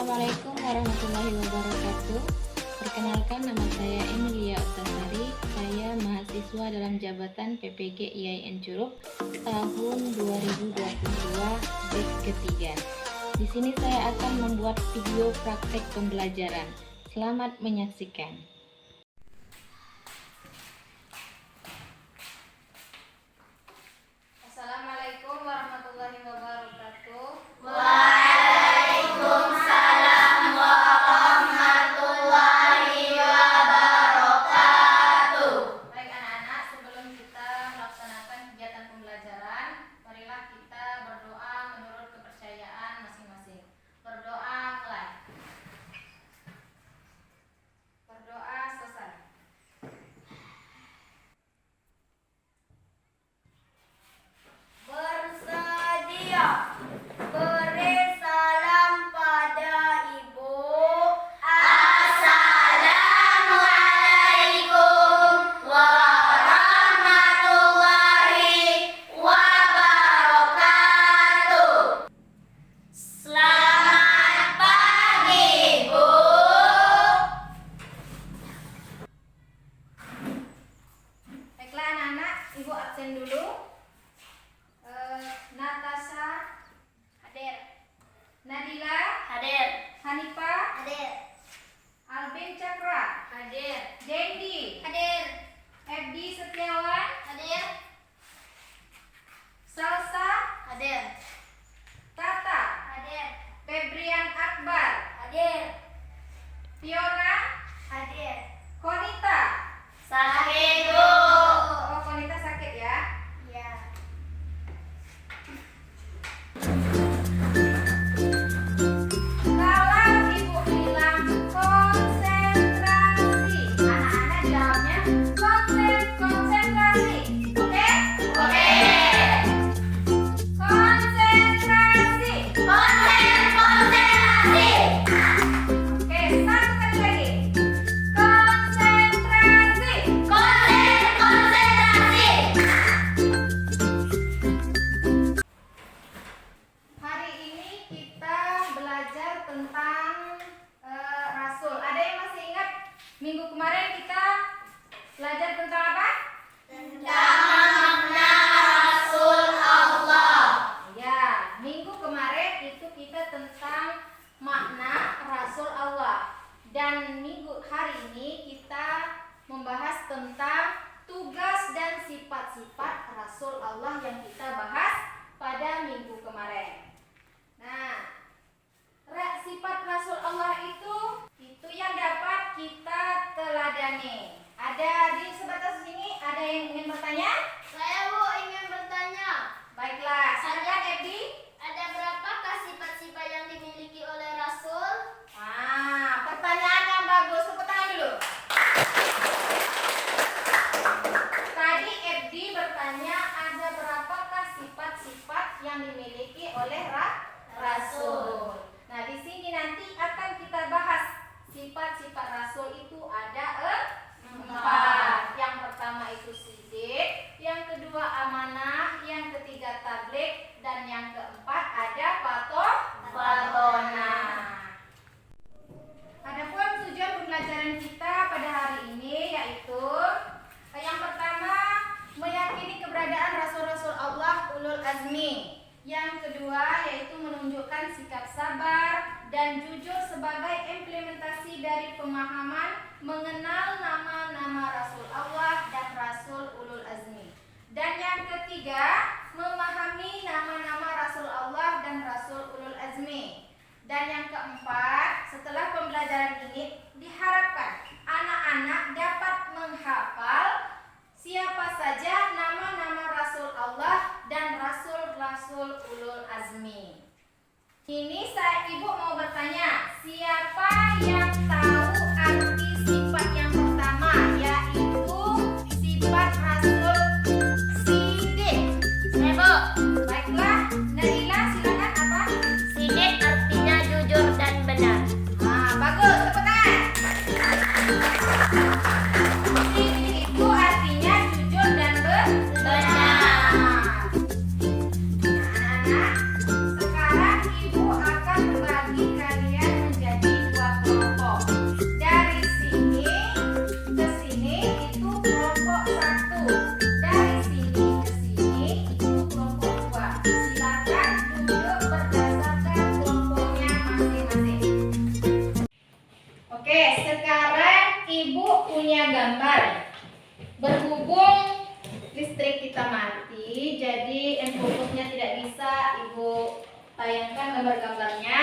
Assalamualaikum warahmatullahi wabarakatuh. Perkenalkan, nama saya Emilia Utasari. Saya mahasiswa dalam jabatan PPG IAIN Curug tahun 2022 batch ketiga. Di sini saya akan membuat video praktek pembelajaran. Selamat menyaksikan. Assalamualaikum warahmatullahi wabarakatuh. Waalaikumsalam warahmatullahi wabarakatuh. Baik anak-anak, sebelum kita melaksanakan kegiatan pembelajaran, marilah kita berdoa menurut kepercayaan masing-masing. Berdoa mulai. Berdoa selesai. Bersedia. Beri salam pada ibu. Assalamualaikum warahmatullahi wabarakatuh. Selamat pagi, Bu. Baiklah anak-anak, ibu absen dulu. Natasha Hadir. Nadila, Hadir. Hanifah, Hadir. Albin Cakra, Hadir. Dendi, Hadir. Edi Setiawan, Hadir. Salsa, Hadir. Tata, Hadir. Febrian Akbar, Hadir. Fiona, Hadir. Konita. Sakit, Bu. Oh, Konita sakit ya. Ya. Kalau ibu bilang konsentrasi, anak-anak jawabnya konsentrasi. Oke? Oke. Konsentrasi. Konsentrasi. Oke, satu kali lagi. Konsentrasi. Konsentrasi. Hari ini kita belajar tentang Rasul. Ada yang masih ingat minggu kemarin kita belajar tentang apa? Tentang makna Rasul Allah. Ya, minggu kemarin itu kita tentang makna Rasul Allah. Dan minggu hari ini kita membahas tentang tugas dan sifat-sifat Rasul Allah yang kita bahas pada minggu kemarin. Nah, sifat Rasul Allah itu yang dapat kita teladani. Ada di sebatas sini, ada yang ingin bertanya? Saya, Bu, ingin bertanya. Baiklah, silakan Edi. Ada berapakah sifat-sifat yang dimiliki oleh Rasul? Pertanyaan yang bagus. Tepuk tangan dulu. Tadi Edi bertanya ada berapakah sifat-sifat yang dimiliki oleh Rasul. Nah, di sini nanti akan kita bahas sifat-sifat Rasul itu ada 4. Yang pertama itu sidik, yang kedua amanah, yang ketiga tabligh, dan yang keempat ada patona. Adapun tujuan pembelajaran kita pada hari ini yaitu yang pertama meyakini keberadaan rasul-rasul Allah ulul azmi. Yang kedua yaitu menunjukkan sikap sabar dan jujur sebagai implementasi dari pemahaman mengenal nama-nama Rasul Allah dan Rasul ulul azmi. Dan yang ketiga memahami nama-nama Rasul Allah dan Rasul ulul azmi. Dan yang keempat, setelah pembelajaran ini diharapkan anak-anak dapat menghafal siapa saja nama-nama Rasul Allah dan Rasul-Rasul ulul azmi. Ini ibu mau bertanya, siapa yang tahu arti sifat yang pertama, yaitu sifat Rasul sidik? Saya, Bu. Baiklah, Nadila silakan apa? Sidik artinya jujur dan benar. Bagus, tepuk tangan. Sidik itu artinya jujur dan benar. Anak-anak, sekarang ibu akan berbagi kalian punya gambar. Berhubung listrik kita mati, jadi infocusnya tidak bisa Ibu tayangkan gambar-gambarnya.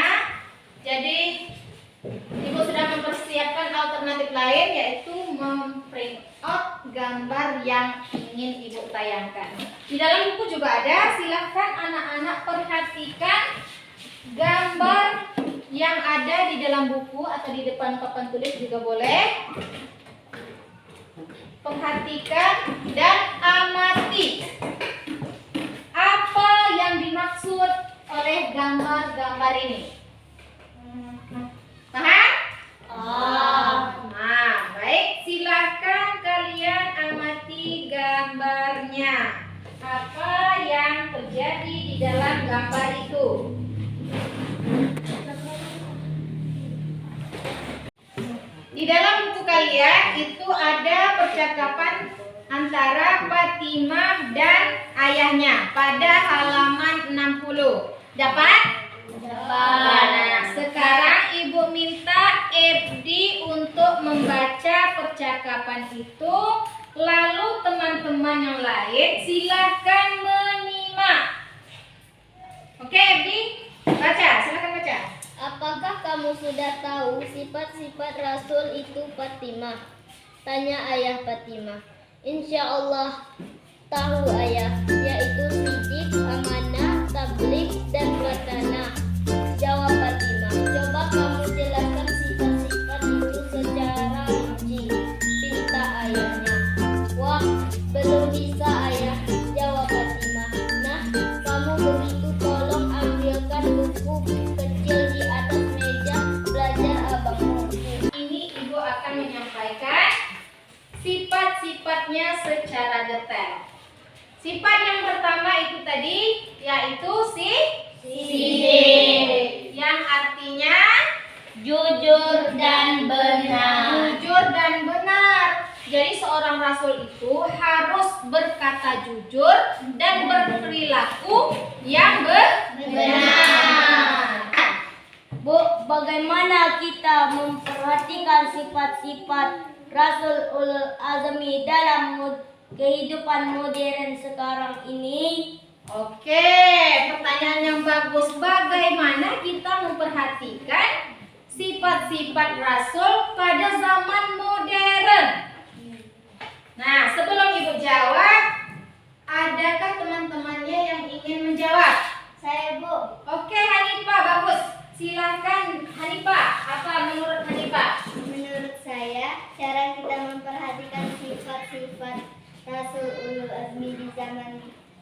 Jadi Ibu sudah mempersiapkan alternatif lain, yaitu memprint out gambar yang ingin Ibu tayangkan. Di dalam buku juga ada, silahkan anak-anak perhatikan gambar yang ada di dalam buku atau di depan papan tulis juga boleh. Perhatikan dan amati apa yang dimaksud oleh gambar-gambar ini. Paham? Nah, baik, silakan kalian amati gambarnya. Apa yang terjadi di dalam gambar itu? Di dalam buku kalian itu ada percakapan antara Fatimah dan ayahnya pada halaman 60. Dapat? Dapat. Nah, sekarang Ibu minta Ebdi untuk membaca percakapan itu, lalu teman-teman yang lain silakan menyimak. Oke, Ebdi, baca, silakan baca. Apakah kamu sudah tahu sifat-sifat Rasul itu Fatimah? Tanya ayah Fatimah. Insya Allah tahu ayah, yaitu sidik, amanah, tabligh, dan watanah. Jawab Fatimah. Coba kamu jelaskan sifat-sifat itu secara rinci, pinta ayahnya. Wah, belum bisa ayah, jawab Fatimah. Nah, kamu begitu tolong ambilkan buku kecil di atas meja belajar abangmu. Ini Ibu akan menyampaikan sifat-sifatnya secara detail. Sifat yang pertama itu tadi, yaitu sidik, yang artinya Jujur dan benar. jujur dan benar. Jadi seorang rasul itu harus berkata jujur dan berperilaku yang benar. Bu, bagaimana kita memperhatikan sifat-sifat Rasul Ulul Azmi dalam kehidupan modern sekarang ini? Oke, pertanyaan yang bagus. Bagaimana kita memperhatikan sifat-sifat Rasul pada zaman modern? Nah, sebelum Ibu jawab, adakah teman-temannya yang ingin menjawab? Saya, Bu. Oke, Hanifah, bagus. Silakan Hanifah, apa menurut Hanifah? Menurut saya, cara kita memperhatikan sifat-sifat Rasul Ulul Azmi di zaman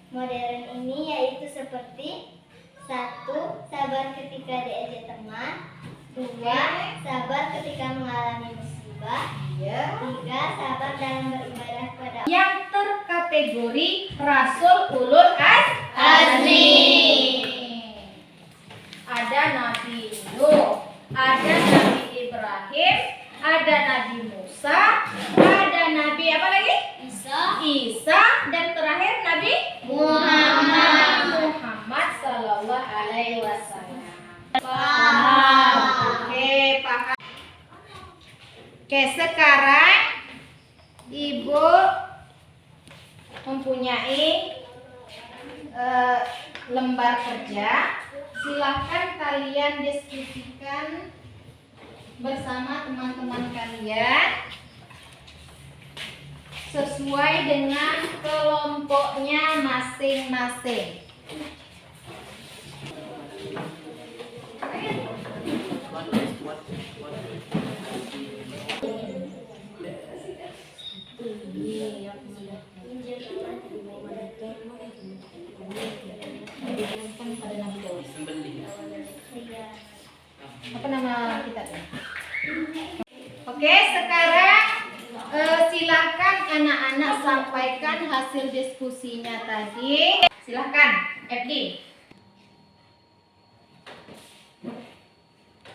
modern ini yaitu seperti 1. Sabar ketika diajak teman. 2. Sabar ketika mengalami musibah. 3. Sabar dalam beribadah kepada Allah. Yang terkategori Rasul Ulul Azmi. Ada Nabi Nuh, ada Nabi Ibrahim, ada Nabi Musa, ada Nabi apa lagi? Isa, dan terakhir Nabi Muhammad Sallallahu Alaihi Wasallam. Paham? Oke, paham. Oke, sekarang Ibu mempunyai lembar kerja. Silahkan kalian diskusikan bersama teman-teman kalian sesuai dengan kelompoknya masing-masing. Apa nama kita? Oke, sekarang silakan anak-anak sampaikan hasil diskusinya tadi. Silakan, Ebdi.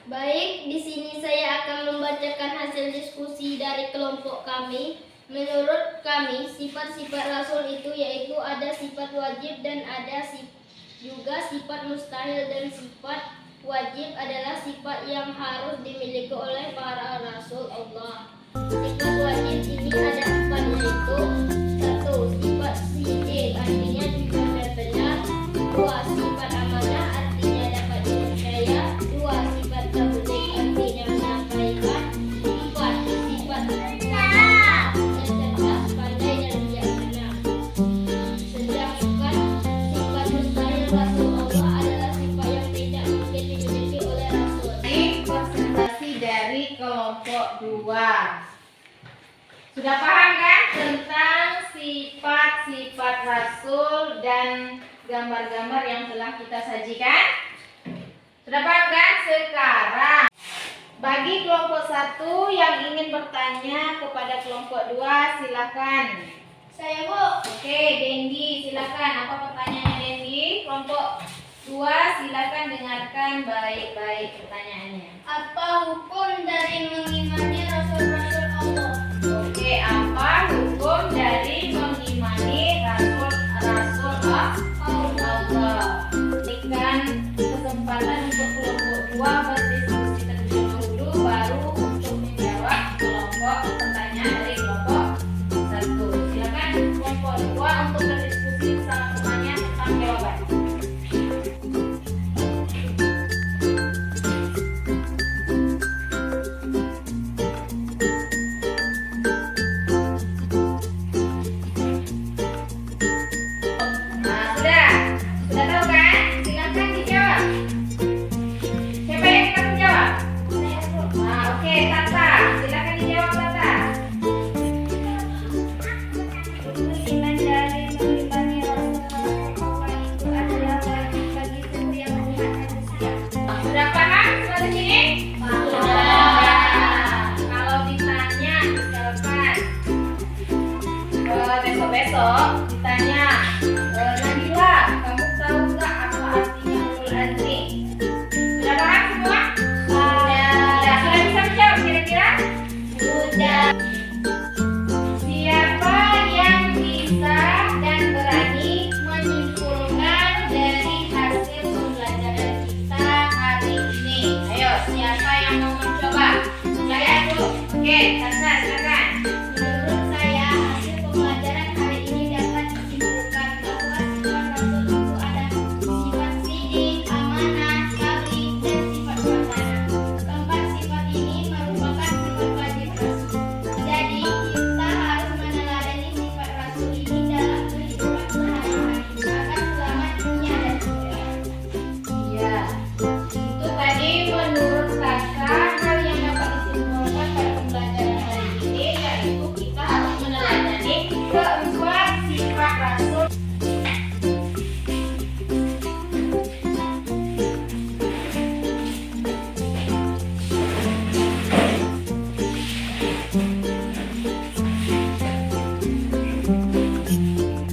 Baik, di sini saya akan membacakan hasil diskusi dari kelompok kami. Menurut kami, sifat-sifat Rasul itu yaitu ada sifat wajib dan ada juga sifat mustahil, dan sifat wajib adalah sifat yang harus dimiliki oleh para Rasul Allah. Sifat wajib ini ada 4, yaitu 1. Sifat sidik artinya juga benar. 2. Sifat amanah artinya dapat dipercaya. 2. Sifat tabligh artinya menyampaikan. 4. Sifat cerdas, pandai dan bijaksana. Sedangkan sifat mustahil Rasul Allah adalah sifat yang tidak mungkin dimiliki oleh Rasul. Ini presentasi dari kelompok 2. Sudah paham kan tentang sifat-sifat Rasul dan gambar-gambar yang telah kita sajikan? Sudah paham kan? Sekarang bagi kelompok 1 yang ingin bertanya kepada kelompok 2, silakan. Saya, Bu. Oke, Dendi, silakan. Apa pertanyaannya, Dendi? Kelompok 2, silakan dengarkan baik-baik pertanyaannya. Apa hukum dari mengimani rasul-rasul Allah? Oke, apa hukum dari mengimani rasul-rasul Allah? Berikan kesempatan untuk kelompok 2 berdiskusi terlebih dahulu, baru untuk menjawab kelompok pertanyaan dari kelompok 1. Silakan kelompok 2 untuk berdiskusi bersama temannya tentang jawaban. Nah, sudah tahu kan? Silakan dijawab. Siapa yang akan menjawab? Nah, oke, Tata, silakan dijawab, Tata. Iman dari mengimani rasul-rasul Allah itu adalah wajib bagi setiap umat manusia. Sudah paham sampai sini? Paham. Kalau ditanya, misalkan besok-besok ditanya, Nabila, kamu tahu nggak apa artinya ulul azmi? Sudah paham semua? Sudah bisa menjawab kira-kira? Sudah. Siapa yang bisa dan berani menyimpulkan dari hasil pembelajaran kita hari ini? Ayo, siapa yang mau mencoba? Saya dulu. Oke, Tata, silakan. Menurut saya, hasil pembelajaran hari ini dapat disimpulkan bahwa sifat rasul itu ada sifat sidik, amanah, tabligh, dan sifat wacana. Keempat sifat ini merupakan sifat wajib rasul. Jadi, kita harus meneladani sifat rasul ini dalam kehidupan sehari-hari agar selamat dunia dan akhirat. Iya. Itu tadi menurut Tata hal yang dapat disimpulkan pada pembelajaran hari ini yaitu kita harus meneladani keempat sifat Rasul.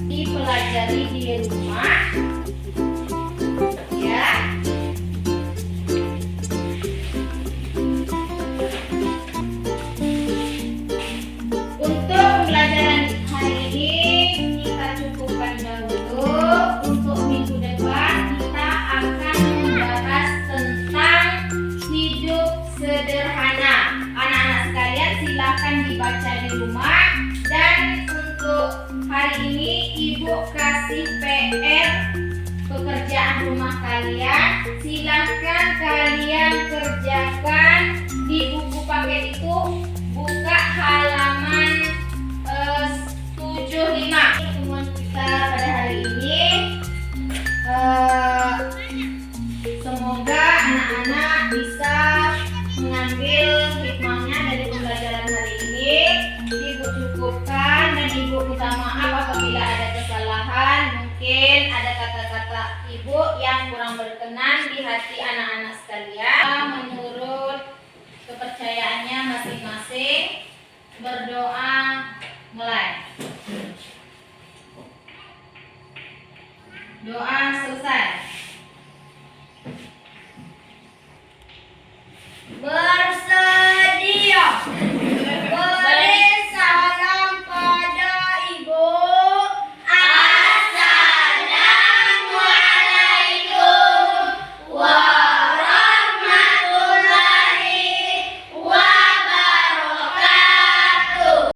Dipelajari di rumah, ya. Untuk pembelajaran hari ini kita cukupkan dahulu. Untuk minggu depan kita akan membahas tentang hidup sederhana. Anak-anak sekalian silakan dibaca di rumah. Dan untuk hari ini Ibu kasih PR pekerjaan rumah kalian. Silahkan kalian kerjakan di buku paket itu. Buka halaman 75. Pertemuan kita pada hari ini. Semoga anak-anak bisa mengambil hikmahnya dari pembelajaran hari ini. Ibu cukupkan dan Ibu minta maaf apabila ada kesalahan. Mungkin ada kata-kata Ibu yang kurang berkenan di hati anak-anak sekalian. Menurut kepercayaannya masing-masing, berdoa mulai. Doa selesai.